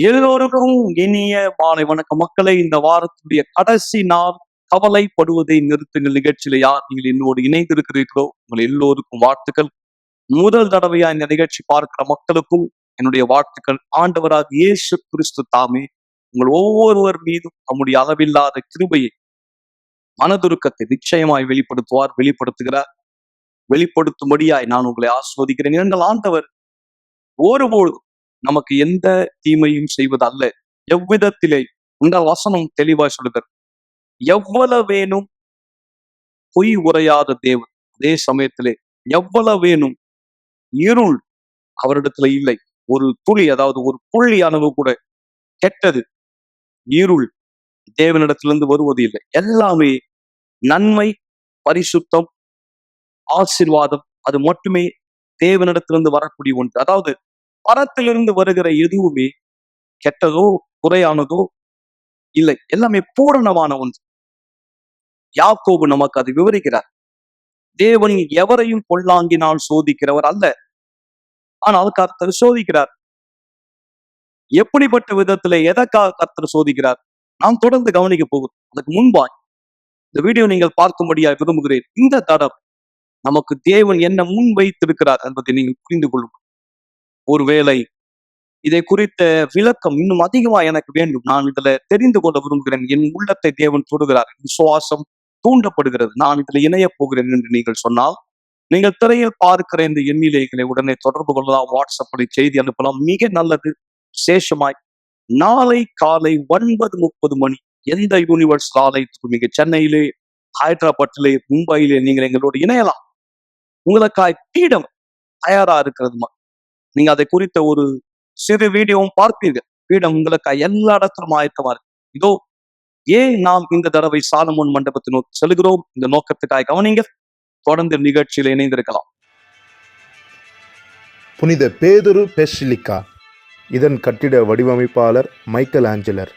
எல்லோருக்கும் இனிய மாலை வணக்கம் மக்களை. இந்த வாரத்துடைய கடைசி நாள் கவலைப்படுவதை நிறுத்துங்கள் நிகழ்ச்சியில யார் நீங்கள் என்னோடு இணைந்திருக்கிறீர்களோ உங்கள் எல்லோருக்கும் வாழ்த்துக்கள். முதல் தடவையா இந்த நிகழ்ச்சி பார்க்கிற மக்களுக்கும் என்னுடைய வாழ்த்துக்கள். ஆண்டவராக இயேசு கிறிஸ்து தாமே உங்கள் ஒவ்வொருவர் மீதும் நம்முடைய அளவில்லாத கிருபையை, மனதுருக்கத்தை நிச்சயமாய் வெளிப்படுத்துகிறார். வெளிப்படுத்தும்படியாய் நான் உங்களை ஆஸ்வதிக்கிறேன். எங்கள் ஆண்டவர் ஒருபொழுதும் நமக்கு எந்த தீமையும் செய்வது அல்ல. எவ்விதத்திலே இந்த வசனம் தெளிவாய் சொல்லுகிறது. எவ்வளவேனும் பொய் உரையாத தேவன், அதே சமயத்திலே எவ்வளவேனும் இருள் அவரிடத்துல இல்லை. ஒரு துளி, அதாவது ஒரு புள்ளி அளவு கூட கெட்டது, இருள் தேவனிடத்திலிருந்து வருவது இல்லை. எல்லாமே நன்மை, பரிசுத்தம், ஆசீர்வாதம், அது மட்டுமே தேவனிடத்திலிருந்து வரக்கூடிய ஒன்று. அதாவது பரத்திலிருந்து வருகிற எதுவுமே கெட்டதோ குறையானதோ இல்லை, எல்லாமே பூரணமான ஒன்று. யாக்கோபு நமக்கு அதை விவரிக்கிறார். தேவன் எவரையும் பொல்லாங்கினால் சோதிக்கிறவர் அல்ல, ஆனால் கர்த்தர் சோதிக்கிறார். எப்படிப்பட்ட விதத்துல எதற்காக கர்த்தர் சோதிக்கிறார் நாம் தொடர்ந்து கவனிக்க போகிறோம். அதுக்கு முன்பாய் இந்த வீடியோ நீங்கள் பார்க்கும்படியா விரும்புகிறேன். இந்த தடவை நமக்கு தேவன் என்ன முன் வைத்திருக்கிறார் என்பதை நீங்கள் புரிந்து கொள்ளும். ஒருவேளை இதை குறித்த விளக்கம் இன்னும் அதிகமா எனக்கு வேண்டும், நான் இதுல தெரிந்து கொள்ள விரும்புகிறேன், என் உள்ளத்தை தேவன் தொடுகிறார், விசுவாசம் தூண்டப்படுகிறது, நான் இதுல இணைய போகிறேன் என்று நீங்கள் சொன்னால், நீங்கள் திரையில் பார்க்கிற இந்த எண்ணிலைகளை உடனே தொடர்பு கொள்ளலாம், வாட்ஸ்அப்பில் செய்தி அனுப்பலாம். மிக நல்லது. விசேஷமாய் நாளை காலை 9:30 எந்த யூனிவர்ஸ் ஆலயத்துக்கு, மிக சென்னையிலே, ஹைதராபாத்திலே, மும்பையிலே நீங்கள் எங்களோடு இணையலாம். உங்களுக்காய் பீடம் தயாரா இருக்கிறது. நீங்க அதை குறித்த ஒரு சிறு வீடியோவும் பார்ப்பீர்கள். பீடம் உங்களுக்கு எல்லா இடத்திலும் ஆயத்தமா இருக்கு. இதோ ஏன் நாம் இந்த தடவை சாலமோன் மண்டபத்தை நோக்கி செல்கிறோம், இந்த நோக்கத்துக்காக கவனிங்க. தொடர்ந்து நிகழ்ச்சியில் இணைந்திருக்கலாம். புனித பேதுரு பெசிலிக்கா, இதன் கட்டிட வடிவமைப்பாளர் மைக்கேல் ஆஞ்சலர்.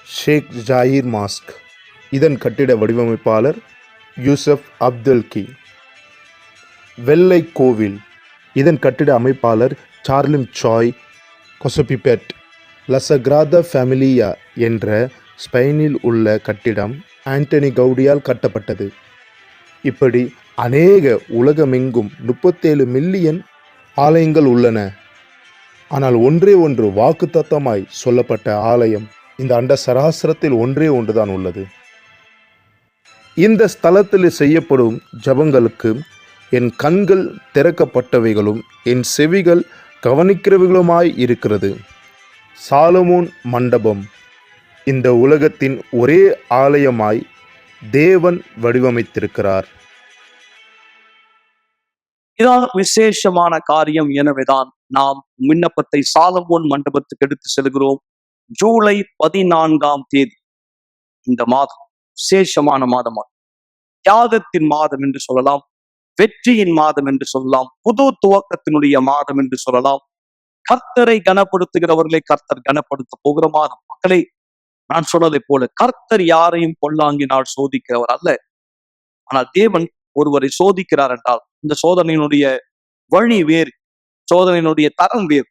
ஷேக் ஜாயிர் மாஸ்க், இதன் கட்டிட வடிவமைப்பாளர் யூசப் அப்துல்கி. வெள்ளை கோவில், இதன் கட்டிட அமைப்பாளர் சார்லிம் சாய் கொசபிபெட். லசகிராதா ஃபேமிலியா என்ற ஸ்பெயினில் உள்ள கட்டிடம் ஆண்டனி கவுடியால் கட்டப்பட்டது. இப்படி அநேக உலகமெங்கும் 37 மில்லியன் ஆலயங்கள் உள்ளன. ஆனால் ஒன்றே ஒன்று வாக்குத்தத்தமாய் சொல்லப்பட்ட ஆலயம் இந்த அண்ட சராசரத்தில் ஒன்றே ஒன்றுதான் உள்ளது. இந்த ஸ்தலத்தில் செய்யப்படும் ஜபங்களுக்கு என் கண்கள் திறக்கப்பட்டவைகளும் என் செவிகள் கவனிக்கிறவைகளுமாய் இருக்கிறது. சாலமோன் மண்டபம் இந்த உலகத்தின் ஒரே ஆலயமாய் தேவன் வடிவமைத்திருக்கிறார். இதான் விசேஷமான காரியம். எனவேதான் நாம் விண்ணப்பத்தை சாலமோன் மண்டபத்துக்கு எடுத்து செல்கிறோம். ஜூலை 14 இந்த மாதம் விசேஷமான மாதம், தியாகத்தின் மாதம் என்று சொல்லலாம், வெற்றியின் மாதம் என்று சொல்லலாம், புது துவக்கத்தினுடைய மாதம் என்று சொல்லலாம். கர்த்தரை கனப்படுத்துகிறவர்களை கர்த்தர் கனப்படுத்த போகிற மாதம். மக்களை, நான் சொன்னதை போல கர்த்தர் யாரையும் பொல்லாங்கினால் சோதிக்கிறவர் அல்ல. ஆனால் தேவன் ஒருவரை சோதிக்கிறார் என்றால் இந்த சோதனையினுடைய வழி வேறு, சோதனையினுடைய தரம் வேறு.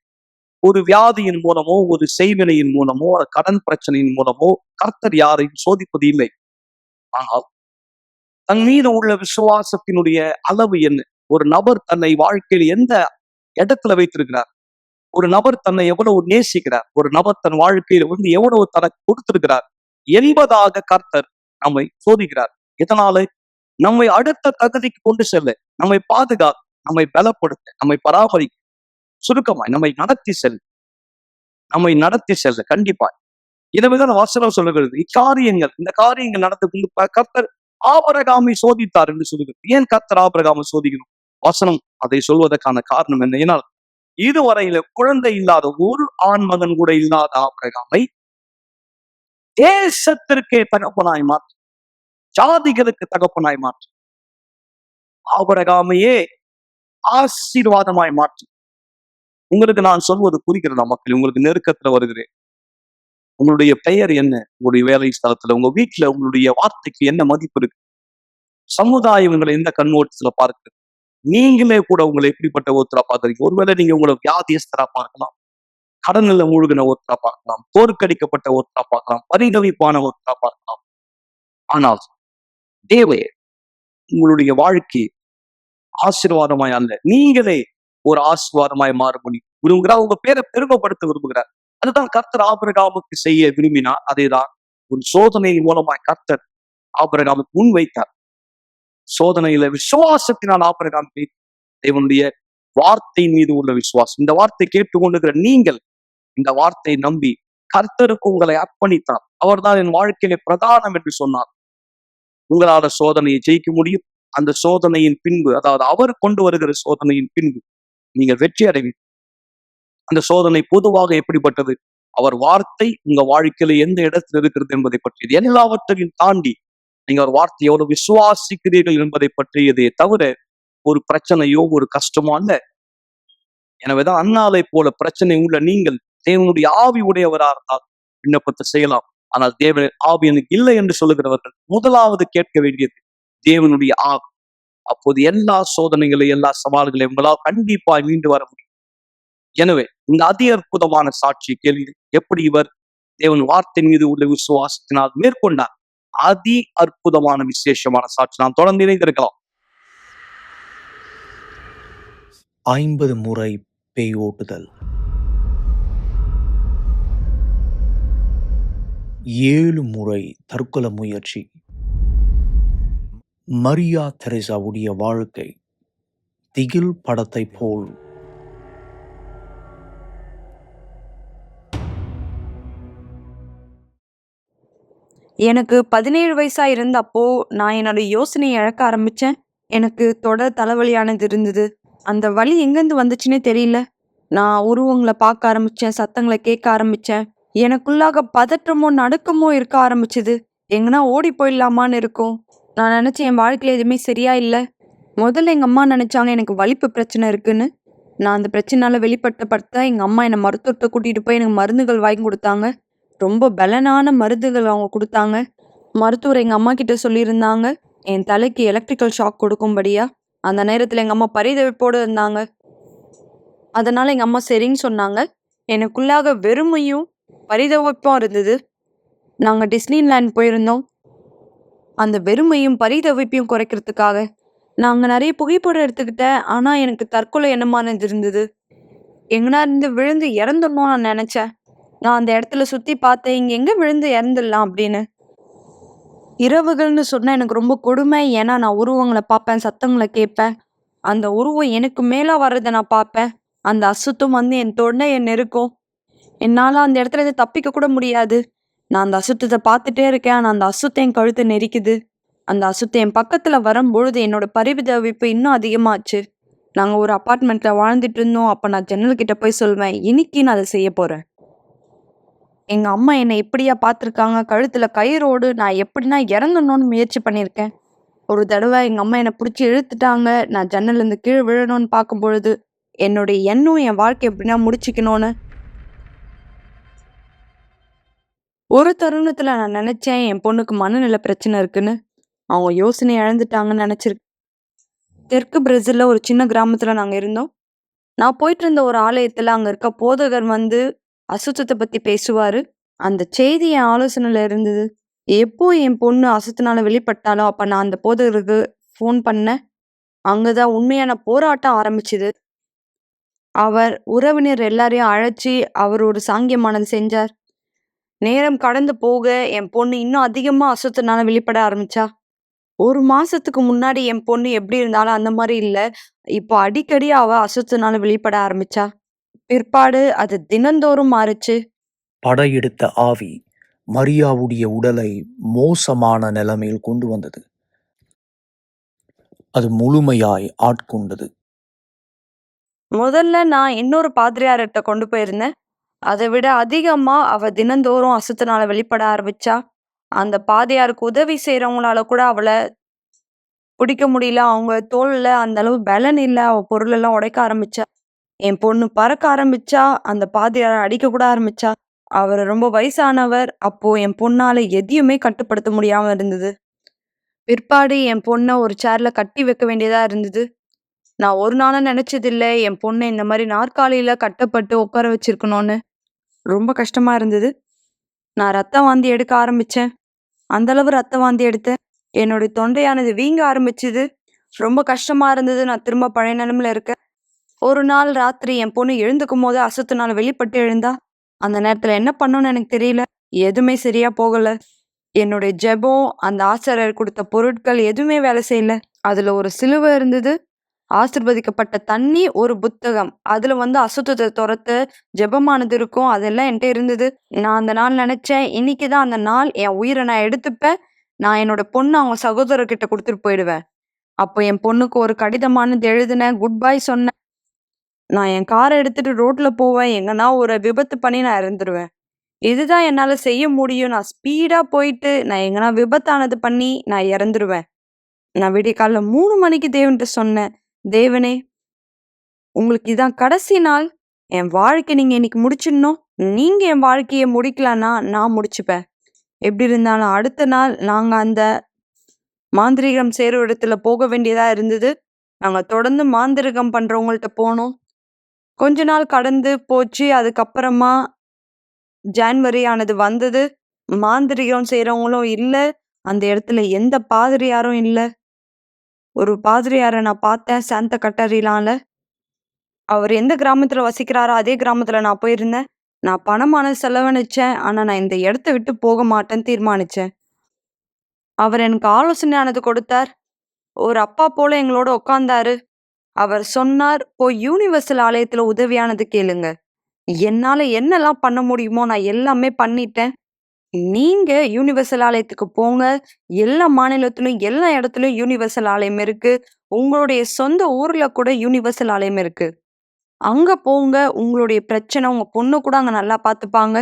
ஒரு வியாதியின் மூலமோ, ஒரு செய்வினையின் மூலமோ, கடன் பிரச்சனையின் மூலமோ கர்த்தர் யாரையும் சோதிப்பது இல்லை. ஆனால் தன் மீது உள்ள விசுவாசத்தினுடைய அளவு என்ன, ஒரு நபர் தன்னை வாழ்க்கையில் எந்த இடத்துல வைத்திருக்கிறார், ஒரு நபர் தன்னை எவ்வளவு நேசிக்கிறார், ஒரு நபர் தன் வாழ்க்கையில் எவ்வளவு தனக்கு கொடுத்திருக்கிறார் என்பதாக கர்த்தர் நம்மை சோதிக்கிறார். இதனால நம்மை அடுத்த தகுதிக்கு கொண்டு செல்ல, நம்மை பாதுகாக்க, நம்மை பலப்படுத்த, நம்மை பராமரிக்க, சுருக்கமாய் நம்மை நடத்தி செல்ல கண்டிப்பாய். எனவே வசனம் சொல்லுகிறது, இந்த காரியங்கள் நடந்து கர்த்தர் ஆபிரகாமை சோதித்தார் என்று சொல்லுகிறது. ஏன் கர்த்தர் ஆபிரகாமை சோதிக்கணும்? வசனம் அதை சொல்வதற்கான காரணம் என்ன? ஏனால் இதுவரையில குழந்தை இல்லாத, ஒரு ஆண் மகன் கூட இல்லாத ஆபிரகாமை தேசத்திற்கே தகப்பனாய் மாற்று, ஜாதிகளுக்கு தகப்பனாய் மாற்று, ஆபிரகாமையே ஆசீர்வாதமாய் மாற்று. உங்களுக்கு நான் சொல்வது புரிகிறதா மக்கள்? உங்களுக்கு நெருக்கத்துல வருகிறேன். உங்களுடைய பெயர் என்ன? உங்களுடைய வேலை ஸ்தலத்துல, உங்க வீட்டுல உங்களுடைய வார்த்தைக்கு என்ன மதிப்பு இருக்கு? சமுதாயம் உங்களை எந்த கண்ணோட்டத்துல பார்க்குது? நீங்களே கூட உங்களை எப்படிப்பட்ட ஒருத்தரா பார்க்கறீங்க? ஒருவேளை நீங்க உங்களை வியாதியஸ்தரா பார்க்கலாம், கடனில் மூழ்கின ஒருத்தரா பார்க்கலாம், தோற்கடிக்கப்பட்ட ஒருத்தரா பார்க்கலாம், பரிதவிப்பான ஒருத்தரா பார்க்கலாம். ஆனால் தேவே உங்களுடைய வாழ்க்கை ஆசீர்வாதமாய் அல்ல, நீங்களே ஒரு ஆசீர்வாதமாய் மாற முடியும் விரும்புகிறார். உங்க பேரை பெருமைப்படுத்த விரும்புகிறார். அதுதான் கர்த்தர் ஆபிரகாமுக்கு செய்ய விரும்பினார். அதேதான் ஒரு சோதனை மூலமாய் கர்த்தர் ஆபிரகாமுக்கு முன் வைத்தார். சோதனையில விசுவாசத்தினால் ஆபிரகாம் தேவனுடைய வார்த்தை மீது உள்ள விசுவாசம். இந்த வார்த்தை கேட்டுக்கொண்டிருக்கிற நீங்கள் இந்த வார்த்தையை நம்பி கர்த்தருக்கு உங்களை அர்ப்பணித்தார். அவர்தான் என் வாழ்க்கையிலே பிரதானம் என்று சொன்னார். உங்களால சோதனையை ஜெயிக்க முடியும். அந்த சோதனையின் பின்பு, அதாவது அவர் கொண்டு வருகிற சோதனையின் பின்பு நீங்கள் வெற்றி அடைவீர்கள். அந்த சோதனை பொதுவாக எப்படிப்பட்டது? அவர் வார்த்தை உங்க வாழ்க்கையில எந்த இடத்தில் இருக்கிறது என்பதை பற்றியது. எல்லாவற்றையும் தாண்டி நீங்க ஒரு வார்த்தையை எவ்வளவு விசுவாசிக்கிறீர்கள் என்பதை பற்றியதே தவிர ஒரு பிரச்சனையோ ஒரு கஷ்டமோ அல்ல. எனவேதான் அன்னாலை போல பிரச்சனை உள்ள நீங்கள் தேவனுடைய ஆவி உடையவரா இருந்தால் விண்ணப்பத்தை செய்யலாம். ஆனால் தேவ ஆவி எனக்கு இல்லை என்று சொல்லுகிறவர்கள் முதலாவது கேட்க வேண்டியது தேவனுடைய ஆவி. அப்போது எல்லா சோதனைகளையும் எல்லா சவால்களையும் உங்களால் கண்டிப்பாய் மீண்டு வர முடியும். எனவே இந்த அதி அற்புதமான சாட்சி கேள்வி, எப்படி இவர் தேவன் வார்த்தை மீது உள்ள விசுவாசத்தினால் மேற்கொண்டார். அதி அற்புதமான விசேஷமான சாட்சி. நாம் தொடர்ந்து இணைந்திருக்கலாம். 50 முறை பேய் ஓட்டுதல், 7 முறை தற்கொலை முயற்சி. மரியா தெரேசாவுடைய வாழ்க்கை திகில் படத்தை போல். எனக்கு 17 வயசா இருந்தப்போ நான் என்னோட யோசனையை இழக்க ஆரம்பிச்சேன். எனக்கு தொடர் தலைவலியானது இருந்தது. அந்த வலி எங்கேருந்து வந்துச்சுன்னே தெரியல. நான் உருவங்களை பார்க்க ஆரம்பிச்சேன், சத்தங்களை கேட்க ஆரம்பிச்சேன். எனக்குள்ளாக பதற்றமோ நடுக்கமோ இருக்க ஆரம்பிச்சது. எங்கன்னா ஓடி போயிடலாமான்னு இருக்கும். நான் நினைச்சேன் என் வாழ்க்கையில எதுவுமே சரியா இல்லை. முதல்ல எங்க அம்மா நினைச்சாங்க எனக்கு வலிப்பு பிரச்சனை இருக்குன்னு. நான் அந்த பிரச்சனையால வெளிப்பட்ட எங்க அம்மா என்னை மருத்துவத்தை கூட்டிட்டு போய் எனக்கு மருந்துகள் வாங்கி கொடுத்தாங்க. ரொம்ப பலனான மருந்துகள் அவங்க கொடுத்தாங்க. மருத்துவர் எங்க அம்மா கிட்ட சொல்லியிருந்தாங்க என் தலைக்கு எலக்ட்ரிக்கல் ஷாக் கொடுக்கும்படியா. அந்த நேரத்துல எங்க அம்மா பரிதவிப்போடு இருந்தாங்க. அதனால எங்க அம்மா சரின்னு சொன்னாங்க. எனக்குள்ளாக வெறுமையும் பரிதவிப்பும் இருந்தது. நாங்க டிஸ்னிலேண்ட் போயிருந்தோம். அந்த வெறுமையும் பரிதவிப்பையும் குறைக்கிறதுக்காக நாங்க நிறைய புகைப்படம் எடுத்துக்கிட்டேன். ஆனா எனக்கு தற்கொலை எண்ணமானது இருந்தது. எங்கன்னா இருந்து விழுந்து இறந்துடணும் நான் நினைச்சேன். நான் அந்த இடத்துல சுத்தி பார்த்தேன், இங்க எங்க விழுந்து இறந்துடலாம் அப்படின்னு. இரவுகள்னு சொன்னா எனக்கு ரொம்ப கொடுமை. ஏன்னா நான் உருவங்களை பார்ப்பேன், சத்தங்களை கேட்பேன். அந்த உருவம் எனக்கு மேல வர்றதை நான் பார்ப்பேன். அந்த அசுத்தம் வந்து என் தொண்டையை நெருக்கும். என்னால அந்த இடத்துல இருந்து தப்பிக்க கூட முடியாது. நான் அந்த அசுத்தத்தை பார்த்துட்டே இருக்கேன். ஆனா அந்த அசுத்தம் என் கழுத்தை நெரிக்குது. அந்த அசுத்தம் என் பக்கத்துல வரும்பொழுது என்னோட பரிதவிப்பு இன்னும் அதிகமாச்சு. நாங்க ஒரு அப்பார்ட்மெண்ட்ல வாழ்ந்துட்டு இருந்தோம். அப்ப நான் ஜன்னல் கிட்ட போய் சொல்வேன், இன்னைக்கு நான் அதை செய்ய போறேன். எங்க அம்மா என்னை எப்படியா பார்த்துருக்காங்க, கழுத்துல கயிறோடு நான் எப்படின்னா இறங்கணும்னு முயற்சி பண்ணியிருக்கேன். ஒரு தடவை எங்க அம்மா என்னை பிடிச்சி இழுத்துட்டாங்க. நான் ஜன்னல்ல இருந்து கீழே விழணும்னு பார்க்கும் பொழுது என்னுடைய எண்ணம் என் வாழ்க்கை எப்படின்னா முடிச்சுக்கணும்னு. ஒரு தருணத்துல நான் நினைச்சேன் என் பொண்ணுக்கு மனநல பிரச்சனை இருக்குன்னு. அவங்க யோசனை இழந்துட்டாங்கன்னு நினைச்சிருக்கேன். தெற்கு பிரேசில்ல ஒரு சின்ன கிராமத்துல நாங்க இருந்தோம். நான் போயிட்டு இருந்த ஒரு ஆலயத்துல அங்க இருக்க போதகர் வந்து அசுத்தத்தை பத்தி பேசுவாரு. அந்த செய்தி என் ஆலோசனையில இருந்தது. எப்போ என் பொண்ணு அசுத்தனால வெளிப்பட்டாலோ அப்ப நான் அந்த போதகருக்கு ஃபோன் பண்ணேன். அங்கதான் உண்மையான போராட்டம் ஆரம்பிச்சுது. அவர் உறவினர் எல்லாரையும் அழைச்சி அவர் ஒரு சாங்கியமானது செஞ்சார். நேரம் கடந்து போக என் பொண்ணு இன்னும் அதிகமா அசுத்தனால வெளிப்பட ஆரம்பிச்சா. 1 மாசத்துக்கு முன்னாடி என் பொண்ணு எப்படி இருந்தாலும் அந்த மாதிரி இல்ல. இப்போ அடிக்கடி அவ அசுத்தனால வெளிப்பட ஆரம்பிச்சா. பிற்பாடு அது தினந்தோறும் மாறுச்சு. படையெடுத்த ஆவி மரியாவுடைய உடலை மோசமான நிலைமையில் கொண்டு வந்தது. அது முழுமையாய் ஆட்கொண்டது. முதல்ல நான் இன்னொரு பாதிரியார்கிட்ட கொண்டு போயிருந்தேன். அதை விட அதிகமா அவ தினந்தோறும் அசுத்தனால வெளிப்பட ஆரம்பிச்சா. அந்த பாதிரியாருக்கு உதவி செய்யறவங்களால கூட அவளை பிடிக்க முடியல. அவங்க தோல்ல அந்த அளவு பலன் இல்ல. அவ பொருள் எல்லாம் உடைக்க ஆரம்பிச்சா. என் பொண்ணு பறக்க ஆரம்பிச்சா. அந்த பாதிரியாரை அடிக்க கூட ஆரம்பிச்சா. அவர் ரொம்ப வயசானவர். அப்போ என் பொண்ணால எதையுமே கட்டுப்படுத்த முடியாம இருந்தது. பிற்பாடு என் பொண்ணை ஒரு சேர்ல கட்டி வைக்க வேண்டியதா இருந்தது. நான் ஒரு நாளும் நினைச்சதில்லை என் பொண்ணை இந்த மாதிரி நாற்காலியில கட்டப்பட்டு உட்கார வச்சிருக்கணும்னு. ரொம்ப கஷ்டமா இருந்தது. நான் ரத்த வாந்தி எடுக்க ஆரம்பிச்சேன். அந்த அளவு ரத்த வாந்தி எடுத்தேன். என்னுடைய தொண்டையானது வீங்க ஆரம்பிச்சுது. ரொம்ப கஷ்டமா இருந்தது. நான் திரும்ப பழைய நிலைமையில இருக்கேன். ஒரு நாள் ராத்திரி என் பொண்ணு எழுந்துக்கும்போது அசத்துனால வெளிப்பட்டு எழுந்தா. அந்த நேரத்துல என்ன பண்ணணும்னு எனக்கு தெரியல. எதுவுமே சரியா போகல. என்னுடைய ஜெபம், அந்த ஆசிரியர் குடுத்த பொருட்கள் எதுவுமே வேலை செய்யல. அதுல ஒரு சிலுவை இருந்தது. ஆசீர்வதிக்கப்பட்ட தண்ணி, ஒரு புத்தகம். அதுல அசுத்தத்த தொரத்த ஜெபமானது இருக்கும். அதெல்லாம் என்ட்ட இருந்தது. நான் அந்த நாள் நெனச்சேன், இன்னைக்கு தான் அந்த நாள். என் உயிர நான் எடுத்துப்பேன். நான் என்னோட பொண்ண அவங்க சகோதரர்கிட்ட குடுத்துட்டு போயிடுவேன். அப்போ என் பொண்ணுக்கு ஒரு கடிதமானது எழுதினேன். குட் பை சொன்னேன். நான் என் கார எடுத்துட்டு ரோட்ல போவேன். எங்கன்னா ஒரு விபத்து பண்ணி நான் இறந்துருவேன். இதுதான் என்னால செய்ய முடியும். நான் ஸ்பீடா போயிட்டு, நான் எங்கனா விபத்தானது பண்ணி நான் இறந்துருவேன். நான் விடியற்காலைல 3 மணிக்கு தேவன்ட்ட சொன்னேன். தேவனே, உங்களுக்கு இதான் கடைசி நாள். என் வாழ்க்கை நீங்க இன்னைக்கு முடிச்சிடணும். நீங்க என் வாழ்க்கைய முடிக்கலன்னா, நான் முடிச்சுப்பேன். எப்படி இருந்தாலும் அடுத்த நாள் நாங்க அந்த மாந்திரீகம் செய்ற இடத்துல போக வேண்டியதா இருந்தது. நாங்க தொடர்ந்து மாந்திரீகம் பண்றவங்கள்ட்ட போனோம். கொஞ்ச நாள் கடந்து போச்சு. அதுக்கப்புறமா ஜான்வரி ஆனது வந்தது. மாந்திரீகம் செய்றவங்களும் இல்ல. அந்த இடத்துல எந்த பாதிரியாரும் இல்ல. ஒரு பாதிரியார நான் பார்த்தேன் சாந்த கட்டரிலால. அவர் எந்த கிராமத்துல வசிக்கிறாரோ அதே கிராமத்துல நான் போயிருந்தேன். நான் பணமானது செலவழிச்சேன். ஆனா நான் இந்த இடத்த விட்டு போக மாட்டேன்னு தீர்மானிச்சேன். அவர் எனக்கு ஆலோசனையானது கொடுத்தார். ஒரு அப்பா போல எங்களோட உட்கார்ந்தாரு. அவர் சொன்னார், "போய் யூனிவர்சல் ஆலயத்துல உதவியானது கேளுங்க. என்னால என்னெல்லாம் பண்ண முடியுமோ நான் எல்லாமே பண்ணிட்டேன். நீங்க யூனிவர்சல் ஆலயத்துக்கு போங்க. எல்லா மாநிலத்திலும், எல்லா இடத்துலயும் யூனிவர்சல் ஆலயம் இருக்கு. உங்களுடைய சொந்த ஊர்ல கூட யூனிவர்சல் ஆலயம் இருக்கு. அங்க போங்க. உங்களுடைய பிரச்சனை, உங்க பொண்ணு கூட அங்க நல்லா பார்த்துப்பாங்க.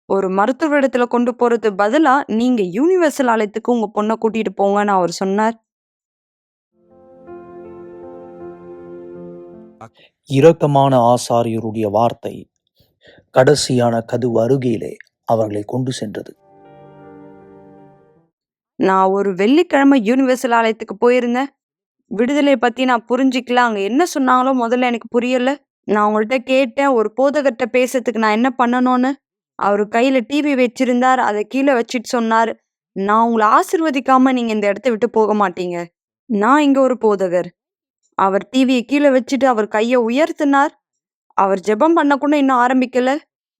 ஒரு மருத்துவரிடத்துல கொண்டு போறது பதிலா, நீங்க யூனிவர்சல் ஆலயத்துக்கு உங்க பொண்ண கூட்டிட்டு போங்கன்னு அவர் சொன்னார்." இரக்கமான ஆசாரியருடைய வார்த்தை கடைசியான கதவு அருகிலே அவர்களை கொண்டு சென்றது. நான் ஒரு வெள்ளிக்கிழமை யூனிவர்சல் ஆலயத்துக்கு போயிருந்தேன். விடுதலை பத்தி நான் புரிஞ்சுக்கல. அங்க என்ன சொன்னாங்களோ முதல்ல எனக்கு புரியல. நான் அவங்கள்ட்ட கேட்டேன், ஒரு போதகர்ட்ட பேசுறதுக்கு நான் என்ன பண்ணணும்னு. அவரு கையில டிவி வச்சிருந்தார். அத கீழ வச்சுட்டு சொன்னாரு, "நான் உங்கள ஆசீர்வதிக்காம நீங்க இந்த இடத்த விட்டு போக மாட்டீங்க. நான் இங்க ஒரு போதகர்." அவர் டிவிய கீழ வச்சுட்டு அவர் கைய உயர்த்தினார். அவர் ஜெபம் பண்ண கூட இன்னும் ஆரம்பிக்கல.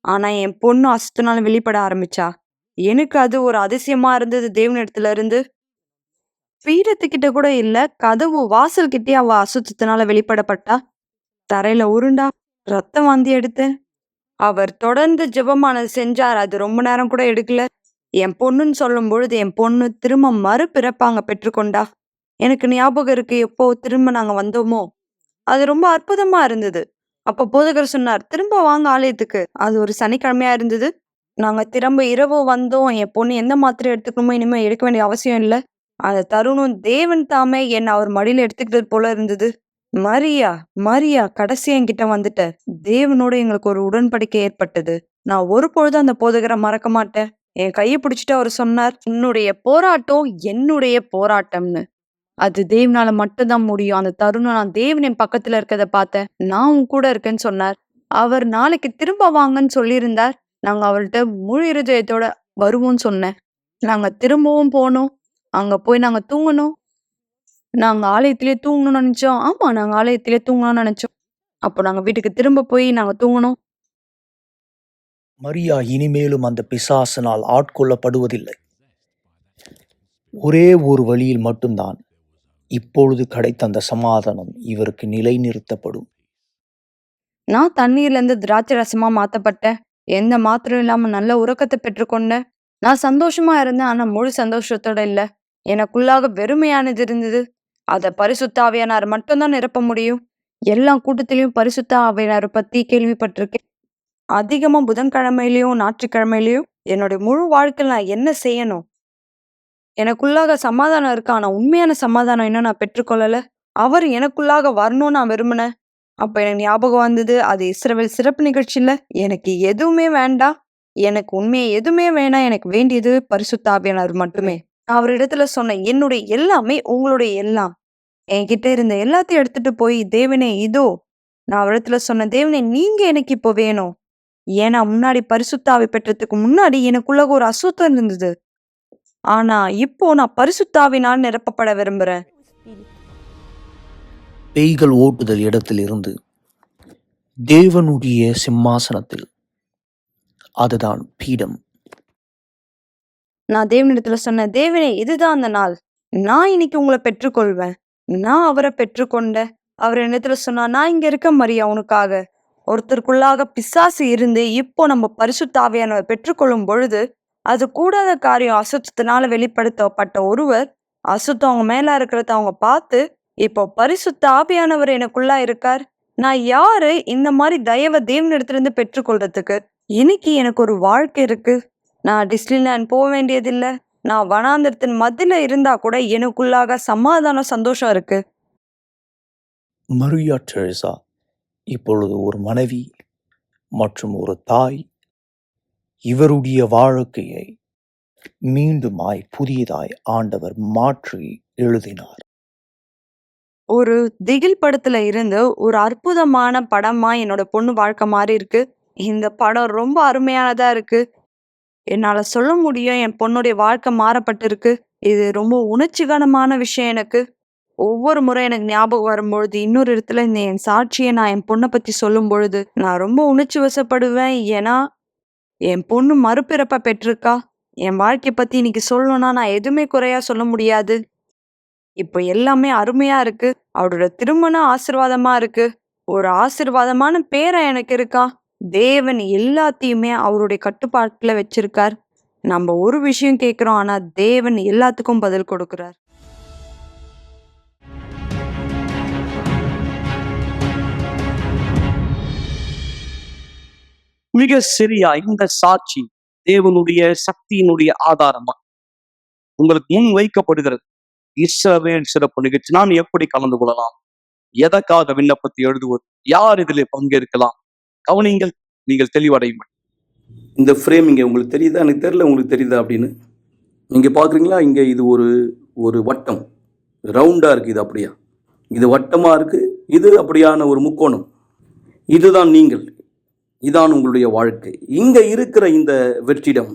ஆனா என் பொண்ணு அசுத்தனால வெளிப்பட ஆரம்பிச்சா. எனக்கு அது ஒரு அதிசயமா இருந்தது தேவனிடத்துல இருந்து. பீடத்துக்கிட்ட கூட இல்ல. கதவு வாசல் கிட்டயே அவ அசுத்தத்தினால வெளிப்படப்பட்டா. தரையில உருண்டா. ரத்த வாந்தி எடுத்தேன். அவர் தொடர்ந்து ஜெபமானது செஞ்சார். அது ரொம்ப நேரம் கூட எடுக்கல. என் பொண்ணுன்னு சொல்லும்பொழுது, என் பொண்ணு திரும்ப மறுபிறப்ப அங்க பெற்றுக்கொண்டா. எனக்கு ஞாபகம் இருக்கு எப்போ திரும்ப நாங்க வந்தோமோ, அது ரொம்ப அற்புதமா இருந்தது. அப்ப போதகர் சொன்னார், "திரும்ப வாங்க ஆலயத்துக்கு." அது ஒரு சனிக்கிழமையா இருந்தது. நாங்க திரும்ப இரவு வந்தோம். என் பொண்ணு எந்த மாத்திரை எடுத்துக்கணுமோ இனிமே எடுக்க வேண்டிய அவசியம் இல்ல. அந்த தருணம் தேவன் தாமே என்ன அவர் மடியில எடுத்துக்கிட்டது போல இருந்தது. மரியா, மரியா கடைசியா என்கிட்ட வந்துட்ட. தேவனோட எங்களுக்கு ஒரு உடன்படிக்கை ஏற்பட்டது. நான் ஒரு பொழுதும் அந்த போதகரை மறக்க மாட்டேன். என் கைய பிடிச்சிட்டு அவர் சொன்னார், "உன்னுடைய போராட்டம் என்னுடைய போராட்டம்னு. அது தேவனால மட்டும் தான் முடியும்." அந்த தருணம் நான் தேவன் என் பக்கத்துல இருக்கத பார்த்தேன். நான் உன் கூட இருக்கேன்னு சொன்னார். அவர் நாளைக்கு திரும்ப வாங்கன்னு சொல்லியிருந்தார். நாங்க அவர்ட்ட முழு இருதயத்தோட வருவோம்னு சொன்னேன். நாங்க திரும்பவும் போனோம். அங்க போய் நாங்க தூங்குனோம். நாங்க ஆலயத்திலேயே தூங்கணும்னு நினைச்சோம். ஆமா, நாங்க ஆலயத்திலேயே தூங்கணும்னு நினைச்சோம். அப்போ நாங்க வீட்டுக்கு திரும்ப போய் நாங்க தூங்குனோம். மரியா இனிமேலும் அந்த பிசாசினால் ஆட்கொள்ளப்படுவதில்லை. ஒரே ஒரு வழியில் மட்டும்தான் இப்பொழுது கிடைத்த அந்த சமாதானம் இவருக்கு நிலைநிறுத்தப்படும். நான் தண்ணீர்ல இருந்து திராட்சை ரசமா மாத்தப்பட்டேன். எந்த மாத்திரையும் இல்லாம நல்ல உறக்கத்தை பெற்றுக்கொண்டேன். நான் சந்தோஷமா இருந்தேன். ஆனா முழு சந்தோஷத்தோட இல்ல. எனக்குள்ளாக வெறுமையானது இருந்தது. அத பரிசுத்த ஆவியானவர் மட்டும்தான் நிரப்ப முடியும். எல்லா கூட்டத்திலயும் பரிசுத்த ஆவியானவரை பத்தி கேள்விப்பட்டிருக்கேன். அதிகமா புதன்கிழமையிலயும் ஞாயிற்றுக்கிழமையிலயும் என்னுடைய முழு வாழ்க்கையில நான் என்ன செய்யணும்? எனக்குள்ளாக சமாதானம் இருக்கு. ஆனா உண்மையான சமாதானம் இன்னும் நான் பெற்றுக்கொள்ளல. அவர் எனக்குள்ளாக வரணும்னு நான் விரும்பினேன். அப்ப எனக்கு ஞாபகம் வந்தது, அது இஸ்ரவேல் சிறப்பு நிகழ்ச்சியில எனக்கு எதுவுமே வேண்டாம். எனக்கு உண்மையா எதுவுமே வேணாம். எனக்கு வேண்டியது பரிசுத்த ஆவியானவர் மட்டுமே. நான் அவரிடத்துல சொன்னேன், "என்னுடைய எல்லாமே உங்களுடைய எல்லாம். என்கிட்ட இருந்த எல்லாத்தையும் எடுத்துட்டு போய் தேவனே இதோ." நான் அவரிடத்துல சொன்னேன், "தேவனே நீங்க எனக்கு இப்போ வேணும். ஏன்னா முன்னாடி பரிசுத்த ஆவி பெற்றதுக்கு முன்னாடி எனக்குள்ள ஒரு அசுத்தம் இருந்தது. ஆனா இப்போ நான் பரிசுத்த ஆவினால் நிரப்பப்பட விரும்புறேன். பேய்கள் ஓட்டுதல் இடத்திலிருந்து தேவனுடைய சிம்மாசனத்தில், அதுதான் பீடம். நான் தேவனிடத்துல சொன்னேன், தேவனே இதுதான் அந்த நாள். நான் இன்னைக்கு உங்களை பெற்றுக்கொள்வேன். நான் அவரை பெற்றுக்கொண்டேன். அவர் என்னிடத்துல சொன்னா, நான் இங்க இருக்க மரியா உனக்காக. ஒருத்தருக்குள்ளாக பிசாசு இருந்து இப்போ நம்ம பரிசுத்த ஆவியானவர் பெற்றுக்கொள்ளும் பொழுது அது கூடாத காரியம் அசுத்தத்தினால வெளிப்படுத்தப்பட்ட ஒருவர் அசுத்தம் அவங்க மேல இருக்கிறத அவங்க பார்த்து இப்போ பரிசுத்த ஆவியானவர் எனக்குள்ளா இருக்கார். நான் யாரு இந்த மாதிரி தயவை தேவனிடத்துல இருந்து பெற்றுக்கொள்றதுக்கு? இன்னைக்கு எனக்கு ஒரு வாழ்க்கை இருக்கு. நான் டிஸ்னிலேண்ட் போக வேண்டியதில்லை. நான் வனாந்தரத்தின் மத்தியில இருந்தா கூட எனக்குள்ளாக சமாதானம், சந்தோஷம் இருக்கு. மரியா தெரேசா இப்பொழுது ஒரு மனைவி மற்றும் ஒரு தாய். இவருடைய வாழ்க்கையை மீண்டுமாய் புதியதாய் ஆண்டவர் மாற்றி எழுதினார். ஒரு திகில் படத்துல இருந்து ஒரு அற்புதமான படமா என்னோட பொண்ணு வாழ்க்கை மாறி இருக்கு. இந்த படம் ரொம்ப அருமையானதா இருக்கு. என்னால சொல்ல முடியும், என் பொண்ணுடைய வாழ்க்கை மாறப்பட்டிருக்கு. இது ரொம்ப உணர்ச்சிகரமான விஷயம் எனக்கு. ஒவ்வொரு முறை எனக்கு ஞாபகம் வரும்பொழுது, இன்னொரு இடத்துல இந்த என் சாட்சியை நான் என் பொண்ணை பத்தி சொல்லும் பொழுது நான் ரொம்ப உணர்ச்சி வசப்படுவேன். ஏன்னா என் பொண்ணு மறுபிறப்ப பெற்றிருக்கா. என் வாழ்க்கைய பத்தி இன்னைக்கு சொல்லணும்னா நான் எதுவுமே குறையா சொல்ல முடியாது. இப்போ எல்லாமே அருமையா இருக்கு. அவரோட திருமணம் ஆசீர்வாதமா இருக்கு. ஒரு ஆசீர்வாதமான பேரன் எனக்கு இருக்கா. தேவன் எல்லாத்தையுமே அவருடைய கட்டுப்பாட்டுல வச்சிருக்கார். நம்ம ஒரு விஷயம் கேட்கிறோம், ஆனா தேவன் எல்லாத்துக்கும் பதில் கொடுக்கிறார். மிக சரியா இந்த சாட்சி தேவனுடைய சக்தியினுடைய ஆதாரமா உங்களுக்கு முன் வைக்கப்படுகிறது. இஸ்ரவேல் சிறப்பு நிகழ்ச்சி நான் எப்படி கலந்து கொள்ளலாம்? எதற்காக விண்ணப்பத்தை எழுதுவது? யார் இதில் பங்கேற்கலாம்? கவனிங்கள், நீங்கள் தெளிவடையும். இந்த ஃப்ரேம் இங்கே உங்களுக்கு தெரியுதா? எனக்கு தெரியல உங்களுக்கு தெரியுதா அப்படின்னு. நீங்கள் பார்க்குறீங்களா? இங்கே இது ஒரு வட்டம் ரவுண்டாக இருக்குது. இது அப்படியா? இது வட்டமாக இருக்குது. இது அப்படியான ஒரு முக்கோணம். இதுதான் நீங்கள். இதான் உங்களுடைய வாழ்க்கை. இங்கே இருக்கிற இந்த வெற்றிடம்,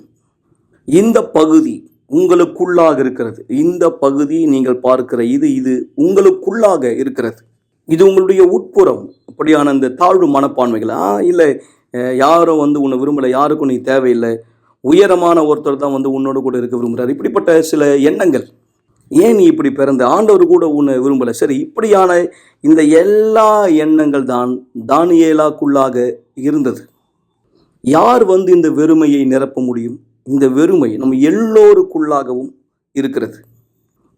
இந்த பகுதி உங்களுக்குள்ளாக இருக்கிறது. இந்த பகுதி நீங்கள் பார்க்கிற இது உங்களுக்குள்ளாக இருக்கிறது. இது உங்களுடைய உட்புறம். அப்படியான இந்த தாழ்வு மனப்பான்மைகள், இல்லை யாரும் உன்னை விரும்பலை, யாருக்கும் நீ தேவையில்லை, உயரமான ஒருத்தர் தான் உன்னோட கூட இருக்க விரும்புகிறார், இப்படிப்பட்ட சில எண்ணங்கள். ஏன் நீ இப்படி பிறந்த? ஆண்டவர் கூட உன்னை விரும்பலை. சரி, இப்படியான இந்த எல்லா எண்ணங்கள் தான் தானியேலாக்குள்ளாக இருந்தது. யார் இந்த வெறுமையை நிரப்ப முடியும்? இந்த வெறுமை நம்ம எல்லோருக்குள்ளாகவும் இருக்கிறது.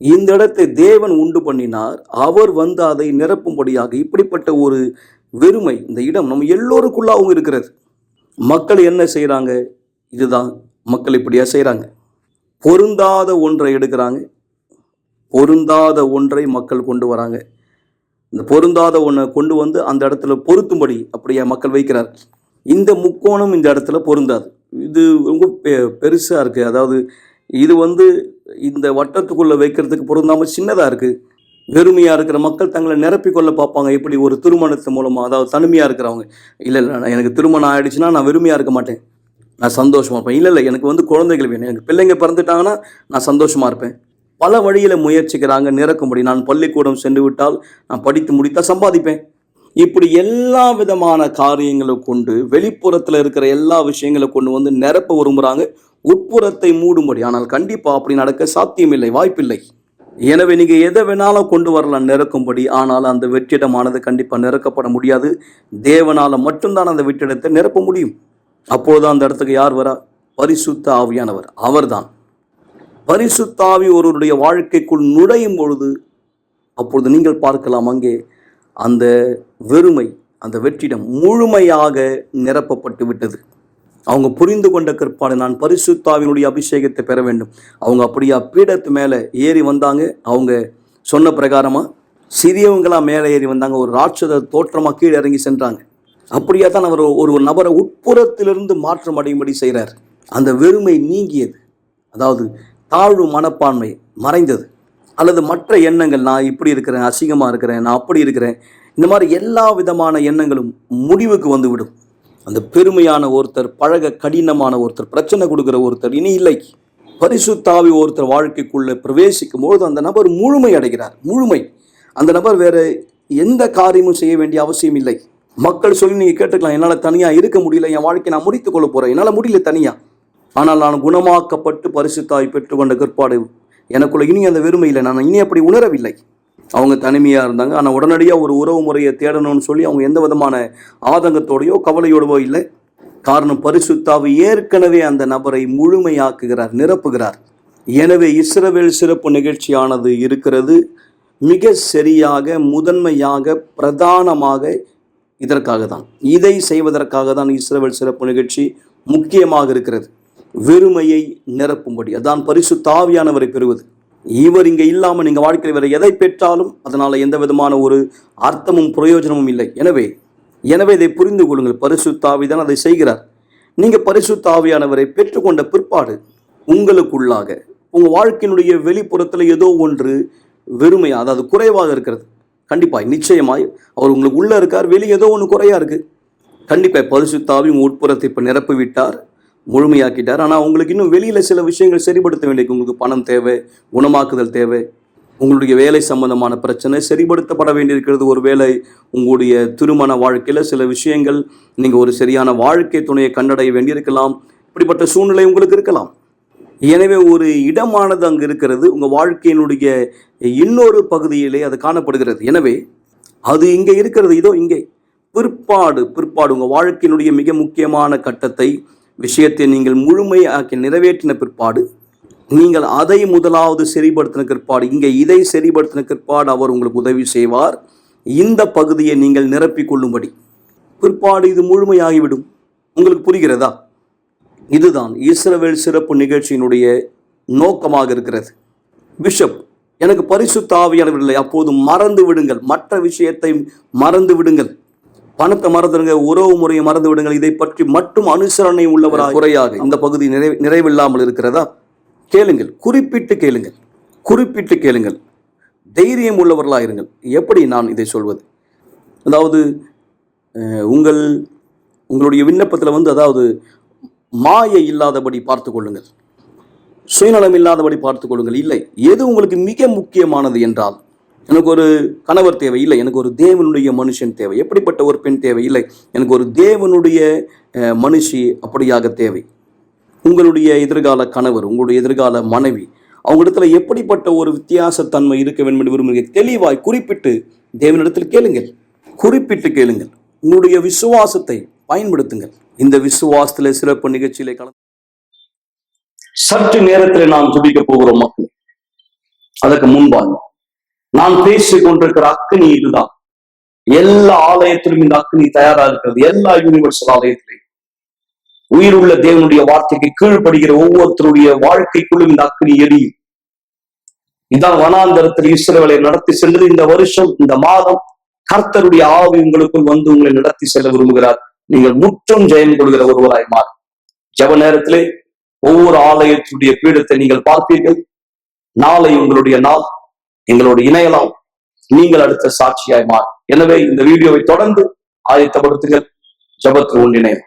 இந்த இடத்தை தேவன் உண்டு பண்ணினார். அவர் அதை நிரப்பும்படியாக இப்படிப்பட்ட ஒரு வெறுமை, இந்த இடம் நம்ம எல்லோருக்குள்ளாகவும் இருக்கிறது. மக்கள் என்ன செய்கிறாங்க? இதுதான் மக்கள் இப்படியா செய்கிறாங்க. பொருந்தாத ஒன்றை எடுக்கிறாங்க, பொருந்தாத ஒன்றை மக்கள் கொண்டு வராங்க. இந்த பொருந்தாத ஒன்றை கொண்டு அந்த இடத்துல பொருத்தும்படி அப்படியே மக்கள் வைக்கிறார்கள். இந்த முக்கோணம் இந்த இடத்துல பொருந்தாது. இது ரொம்ப பெருசாக இருக்குது. அதாவது இது இந்த வட்டத்துக்குள்ளே வைக்கிறதுக்கு பொருந்தாமல் சின்னதாக இருக்குது. வெறுமையாக இருக்கிற மக்கள் தங்களை நிரப்பிக்கொள்ள பார்ப்பாங்க. எப்படி? ஒரு திருமணத்து மூலமாக. அதாவது தனிமையாக இருக்கிறவங்க, இல்லை எனக்கு திருமணம் ஆகிடுச்சுன்னா நான் வெறுமையாக இருக்க மாட்டேன், நான் சந்தோஷமாக இருப்பேன். இல்லை எனக்கு குழந்தைகள் வேணும், எனக்கு பிள்ளைங்க பிறந்துட்டாங்கன்னா நான் சந்தோஷமாக இருப்பேன். பல வழியில் முயற்சிக்கிறாங்க நிரக்கும்படி. நான் பள்ளிக்கூடம் சென்று விட்டால், நான் படித்து முடித்தால் சம்பாதிப்பேன். இப்படி எல்லா விதமான காரியங்களை கொண்டு, வெளிப்புறத்தில் இருக்கிற எல்லா விஷயங்களை கொண்டு நிரப்ப விரும்புகிறாங்க, உட்புறத்தை மூடும்படி. ஆனால் கண்டிப்பாக அப்படி நடக்க சாத்தியமில்லை, வாய்ப்பில்லை. எனவே நீங்கள் எதை வேணாலும் கொண்டு வரலாம் நிரக்கும்படி. ஆனால் அந்த வெற்றிடமானது கண்டிப்பாக நிரக்கப்பட முடியாது. தேவனால் மட்டும்தான் அந்த வெற்றிடத்தை நிரப்ப முடியும். அப்போதுதான் அந்த இடத்துக்கு யார் வரா? பரிசுத்த ஆவியானவர். அவர்தான். பரிசுத்த ஆவி ஒருவருடைய வாழ்க்கைக்குள் நுழையும் பொழுது அப்பொழுது நீங்கள் பார்க்கலாம், அங்கே அந்த வெறுமை, அந்த வெற்றிடம் முழுமையாக நிரப்பப்பட்டு விட்டது. அவங்க புரிந்து கொண்ட கற்பாடு, நான் பரிசுத்த ஆவியினுடைய அபிஷேகத்தை பெற வேண்டும். அவங்க அப்படியா பீடத்து மேலே ஏறி வந்தாங்க. அவங்க சொன்ன பிரகாரமாக சிறியவங்களாக மேலே ஏறி வந்தாங்க. ஒரு ராட்சத தோற்றமாக கீழே இறங்கி சென்றாங்க. அப்படியா தான் அவர் ஒரு நபரை உட்புறத்திலிருந்து மாற்றம் அடையும்படி செய்கிறார். அந்த வெறுமை நீங்கியது. அதாவது தாழ்வு மனப்பான்மை மறைந்தது. அல்லது மற்ற எண்ணங்கள், நான் இப்படி இருக்கிறேன், அசிங்கமாக இருக்கிறேன், நான் அப்படி இருக்கிறேன், இந்த மாதிரி எல்லா விதமான எண்ணங்களும் முடிவுக்கு வந்துவிடும். அந்த பெருமையான ஒருத்தர், பழக கடினமான ஒருத்தர், பிரச்சனை கொடுக்குற ஒருத்தர் இனி இல்லை. பரிசுத்த ஆவி ஒருத்தர் வாழ்க்கைக்குள்ள பிரவேசிக்கும் போது அந்த நபர் முழுமை அடைகிறார். முழுமை. அந்த நபர் வேற எந்த காரியமும் செய்ய வேண்டிய அவசியம் இல்லை. மக்கள் சொல்லி நீங்க கேட்டுக்கலாம், என்னால் தனியா இருக்க முடியல, என் வாழ்க்கை நான் முடித்துக் கொள்ள போறேன், என்னால் முடியல தனியா. ஆனால் நான் குணமாக்கப்பட்டு பரிசுத்தாய் பெற்றுக்கொண்ட கற்பாடு எனக்குள்ள இனி அந்த வெறுமை இல்லை. நான் இனி அப்படி உணரவில்லை. அவங்க தனிமையா இருந்தாங்க. ஆனால் உடனடியாக ஒரு உறவு முறையை தேடணும்னு சொல்லி அவங்க எந்த விதமான ஆதங்கத்தோடையோ கவலையோடவோ இல்லை. காரணம், பரிசுத்தாவி ஏற்கனவே அந்த நபரை முழுமையாக்குகிறார், நிரப்புகிறார். எனவே இஸ்ரவேல் சிறப்பு நிகழ்ச்சியானது இருக்கிறது மிக சரியாக, முதன்மையாக, பிரதானமாக இதற்காக தான், இதை செய்வதற்காக தான் இஸ்ரவேல் சிறப்பு நிகழ்ச்சி முக்கியமாக இருக்கிறது. வெறுமையை நிரப்பும்படி, அதான் பரிசுத்த ஆவியானவரை பெறுவது. இவர் இங்கே இல்லாமல் நீங்கள் வாழ்க்கையில் வேற எதை பெற்றாலும் அதனால எந்த விதமான ஒரு அர்த்தமும் பிரயோஜனமும் இல்லை. எனவே இதை புரிந்து கொள்ளுங்கள். பரிசுத்த ஆவி தான் அதை செய்கிறார். நீங்க பரிசுத்த ஆவியானவரை பெற்றுக்கொண்ட பிற்பாடு உங்களுக்குள்ளாக உங்க வாழ்க்கையினுடைய வெளிப்புறத்தில் ஏதோ ஒன்று வெறுமையா, அதாவது குறைவாக இருக்கிறது. கண்டிப்பாய், நிச்சயமாய் அவர் உங்களுக்கு உள்ள இருக்கார், வெளியே ஏதோ ஒன்று குறையா இருக்கு. கண்டிப்பாக பரிசுத்த ஆவி உட்புறத்தை இப்போ நிரப்பி விட்டார், முழுமையாக்கிட்டார். ஆனால் உங்களுக்கு இன்னும் வெளியில் சில விஷயங்கள் சரிப்படுத்த வேண்டியது. உங்களுக்கு பணம் தேவை, குணமாக்குதல் தேவை, உங்களுடைய வேலை சம்பந்தமான பிரச்சனை சரிப்படுத்தப்பட வேண்டியிருக்கிறது. ஒருவேளை உங்களுடைய திருமண வாழ்க்கையில் சில விஷயங்கள், நீங்கள் ஒரு சரியான வாழ்க்கை துணையை கண்டடைய வேண்டியிருக்கலாம். இப்படிப்பட்ட சூழ்நிலை உங்களுக்கு இருக்கலாம். எனவே ஒரு இடமானது அங்கு இருக்கிறது, உங்கள் வாழ்க்கையினுடைய இன்னொரு பகுதியிலே அது காணப்படுகிறது. எனவே அது இங்கே இருக்கிறது, இதோ இங்கே. பிற்பாடு உங்கள் வாழ்க்கையினுடைய மிக முக்கியமான கட்டத்தை, விஷயத்தை நீங்கள் முழுமையாக்கி நிறைவேற்றின பிற்பாடு, நீங்கள் அதை முதலாவது சரிப்படுத்தின பிற்பாடு, இங்கே இதை சரிப்படுத்தின பிற்பாடு அவர் உங்களுக்கு உதவி செய்வார் இந்த பகுதியை நீங்கள் நிரப்பிக் கொள்ளும்படி. பிற்பாடு இது முழுமையாகிவிடும். உங்களுக்கு புரிகிறதா? இதுதான் இஸ்ரவேல் சிறப்பு நிகழ்ச்சியினுடைய நோக்கமாக இருக்கிறது. பிஷப், எனக்கு பரிசுத்த ஆவியானவர் இல்லை, அப்போது மறந்து விடுங்கள், மற்ற விஷயத்தை மறந்து விடுங்கள், பணத்தை மறந்துடுங்க, உறவு முறையை மறந்து விடுங்கள், இதை பற்றி மட்டும் அனுசரணை உள்ளவராக குறையாக இந்த பகுதி நிறைவில்லாமல் இருக்கிறதா? கேளுங்கள், குறிப்பிட்டு கேளுங்கள், தைரியம் உள்ளவர்களாயிருங்கள். எப்படி நான் இதை சொல்வது? அதாவது உங்களுடைய விண்ணப்பத்தில் அதாவது மாயை இல்லாதபடி பார்த்து கொள்ளுங்கள், சுயநலம் இல்லாதபடி பார்த்து கொள்ளுங்கள். இல்லை, எது உங்களுக்கு மிக முக்கியமானது என்றால், எனக்கு ஒரு கணவர் தேவை, இல்லை எனக்கு ஒரு தேவனுடைய மனுஷன் தேவை. எப்படிப்பட்ட ஒரு பெண் தேவை? இல்லை எனக்கு ஒரு தேவனுடைய மனுஷி அப்படியாக தேவை. உங்களுடைய எதிர்கால கணவர், உங்களுடைய எதிர்கால மனைவி, அவங்களிடத்துல எப்படிப்பட்ட ஒரு வித்தியாசத்தன்மை இருக்க வேண்டும் என்று விரும்புகிறீர்கள்? தெளிவாய் குறிப்பிட்டு தேவனிடத்தில் கேளுங்கள், உங்களுடைய விசுவாசத்தை பயன்படுத்துங்கள். இந்த விசுவாசத்தில் சிறப்பு நிகழ்ச்சியிலே கலந்து சற்று நேரத்தில் நாம் ஜெபிக்க போகிறோம் மக்கள். அதற்கு முன்பாக நான் பேசிக் கொண்டிருக்கிற அக்னி இதுதான். எல்லா ஆலயத்திலும் இந்த அக்னி தயாரா இருக்கிறது. எல்லா யூனிவர்சல் ஆலயத்திலையும் உயிருள்ள தேவனுடைய வார்த்தைக்கு கீழ்ப்படுகிற ஒவ்வொருத்தருடைய வாழ்க்கைக்குள்ளும் இந்த அக்னி எரியும். இதான் வனாந்தரத்தில் இஸ்ரவேலை நடத்தி சென்றது. இந்த வருஷம், இந்த மாதம் கர்த்தருடைய ஆவி உங்களுக்குள் வந்து உங்களை நடத்தி செல்ல விரும்புகிறார். நீங்கள் முற்றும் ஜெயம் கொள்கிற ஒருவராய் மாறும். ஜெப நேரத்திலே ஒவ்வொரு ஆலயத்துடைய பீடத்தை நீங்கள் பார்ப்பீர்கள். நாளை உங்களுடைய நாள், எங்களோடு இணையலாம். நீங்கள் அடுத்த சாட்சியாய் மாறும். எனவே இந்த வீடியோவை தொடர்ந்து ஆயத்தப்படுத்துங்கள். ஜெபத்தில் ஒன்றிணையும்.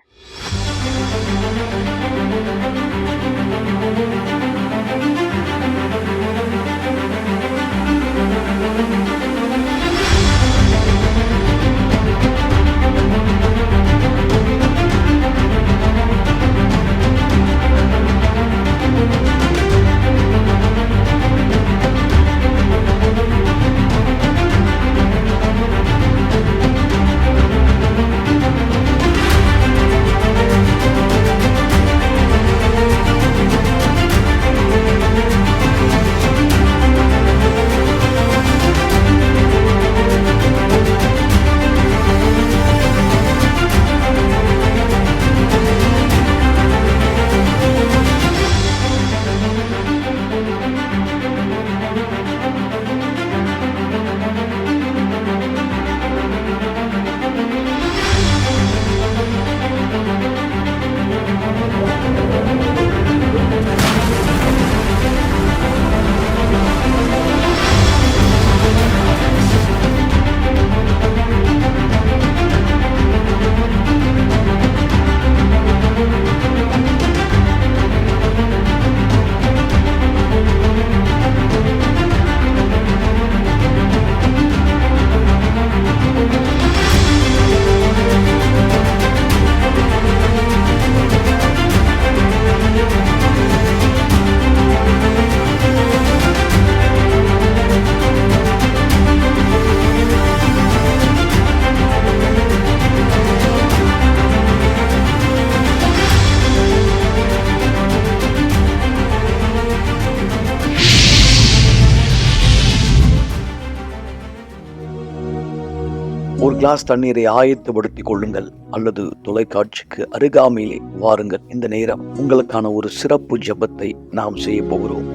கிளாஸ் தண்ணீரை ஆயத்தப்படுத்திக் கொள்ளுங்கள் அல்லது தொலைக்காட்சிக்கு அருகாமையிலே வாருங்கள். இந்த நேரம் உங்களுக்கான ஒரு சிறப்பு ஜெபத்தை நாம் செய்ய போகிறோம்.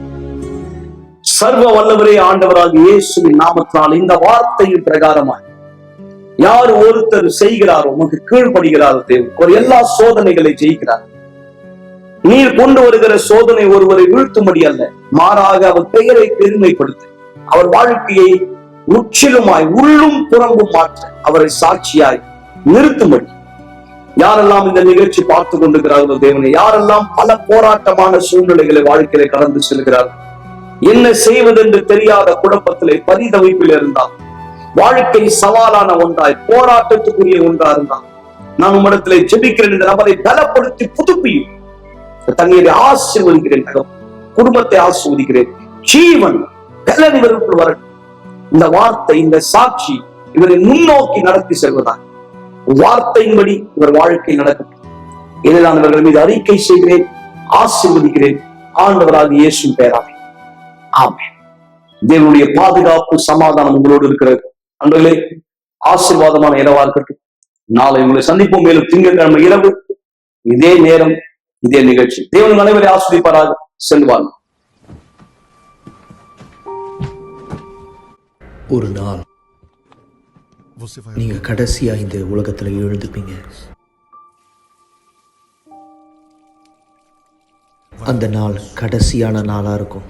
சர்வ வல்லவரே ஆண்டவராகிய இயேசுவின் நாமத்தினால் இந்த வார்த்தையின் பிரகாரமாய் யார் ஒருத்தர் செய்கிறாரோ உமக்கு கீழ்ப்படுகிறாரோ தேவன் ஒரு எல்லா சோதனைகளை ஜெயிக்கிறார். நீர் கொண்டு வருகிற சோதனை ஒருவரை வீழ்த்தும்படி அல்ல, மாறாக அவர் பெயரை பெருமைப்படுத்த, அவர் வாழ்க்கையை முற்றிலுமாய் உள்ளும் புறம்பும் மாற்ற, அவரை சாட்சியாய் நிறுத்தும்படி யாரெல்லாம் இந்த நிகழ்ச்சி பார்த்து கொண்டிருக்கிறார்களோ தேவனை, யாரெல்லாம் பல போராட்டமான சூழ்நிலைகளை வாழ்க்கையில கடந்து செல்கிறார்கள், என்ன செய்வதென்று தெரியாத குழப்பத்திலே பரிதவிப்பில் இருந்தால், வாழ்க்கை சவாலான ஒன்றாய் போராட்டத்துக்குரிய ஒன்றா இருந்தால், நான் உம்மிடத்திலே ஜெபிக்கிறேன், இந்த நபரை பலப்படுத்தி புதுப்பியும் தண்ணீரை ஆசீர்வதிக்கிறேன், குடும்பத்தை ஆசீர்வதிக்கிறேன், ஜீவன் பலன் இவருக்குள் வரட்டும். இந்த வார்த்தை, இந்த சாட்சி இவரை முன்னோக்கி நடத்தி செல்வதா வார்த்தையின்படி இவர் வாழ்க்கை நடக்கட்டும். இதை நான் இவர்கள் மீது அறிக்கை செய்கிறேன், ஆசீர்வதிக்கிறேன், ஆண்டவராக இயேசுவின் பெயராலே ஆமென். தேவனுடைய பாதுகாப்பு சமாதானம் உங்களோடு இருக்கிறது. அன்றே ஆசீர்வாதமான இரவா இருக்கட்டும். நாளை உங்களை சந்திப்போம். மேலும் திங்கட்கிழமை இரவு இதே நேரம் இதே நிகழ்ச்சி. தேவன் அனைவரை ஆசீர்வதிப்பாராக. செல்வாங்க. ஒரு நாள் நீங்க கடைசியா இந்த உலகத்துல எழுந்துப்பீங்க. அந்த நாள் கடைசியான நாளா இருக்கும்.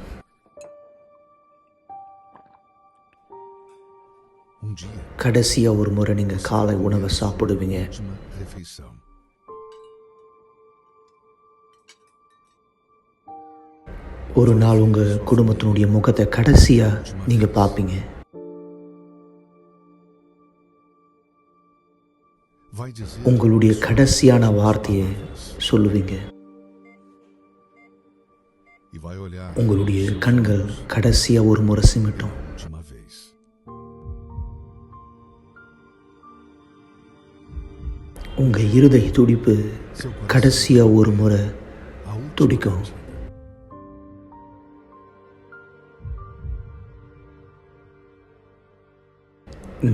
கடைசியா ஒரு முறை நீங்க காலை உணவை சாப்பிடுவீங்க. ஒரு நாள் உங்க குடும்பத்தினுடைய முகத்தை கடைசியா நீங்க பார்ப்பீங்க. உங்களுடைய கடைசியான வார்த்தையை சொல்லுவீங்க. உங்களுடைய கண்கள் கடைசியா ஒரு முறை சிமிட்டும். உங்க இருதய துடிப்பு கடைசியா ஒரு முறை துடிக்கும்.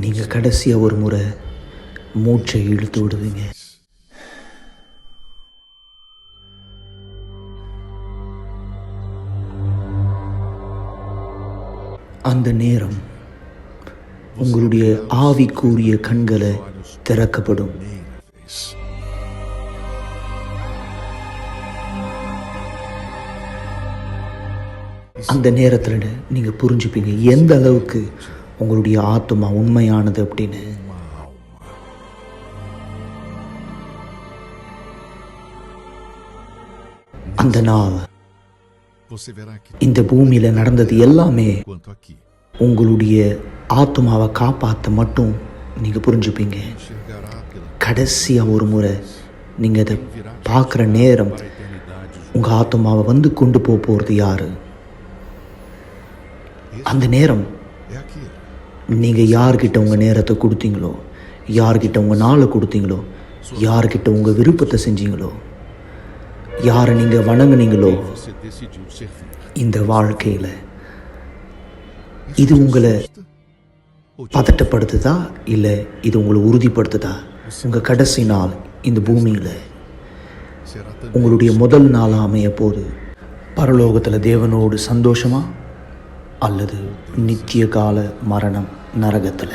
நீங்க கடைசியா ஒரு முறை மூச்சை இழுத்து விடுவீங்க. அந்த நேரம் உங்களுடைய ஆவிக்குரிய கண்களை திறக்கப்படும். அந்த நேரத்தில் நீங்க புரிஞ்சுப்பீங்க எந்த அளவுக்கு உங்களுடைய ஆத்மா உண்மையானது அப்படின்னு. அந்த நாள் இந்த பூமியில நடந்தது எல்லாமே உங்களுடைய ஆத்மாவை காப்பாற்ற மட்டும் நீங்க புரிஞ்சுப்பீங்க. கடைசியா ஒரு முறை நீங்க அதை பார்க்குற நேரம் உங்க ஆத்மாவை வந்து கொண்டு போறது யாரு? அந்த நேரம் நீங்க யார்கிட்ட உங்க நேரத்தை கொடுத்தீங்களோ, யார்கிட்ட உங்க நாளை கொடுத்தீங்களோ, யார்கிட்ட உங்க விருப்பத்தை செஞ்சீங்களோ, யாரை நீங்க வணங்குனீங்களோ, இந்த வாழ்க்கையில இது உங்களை பதட்டப்படுத்துதா இல்லை இது உங்களை உறுதிப்படுத்துதா? உங்க கடைசி நாள் இந்த பூமியில உங்களுடைய முதல் நாள் அமைய போது பரலோகத்துல தேவனோடு சந்தோஷமா அல்லது நித்திய கால மரணம் நரகத்துல?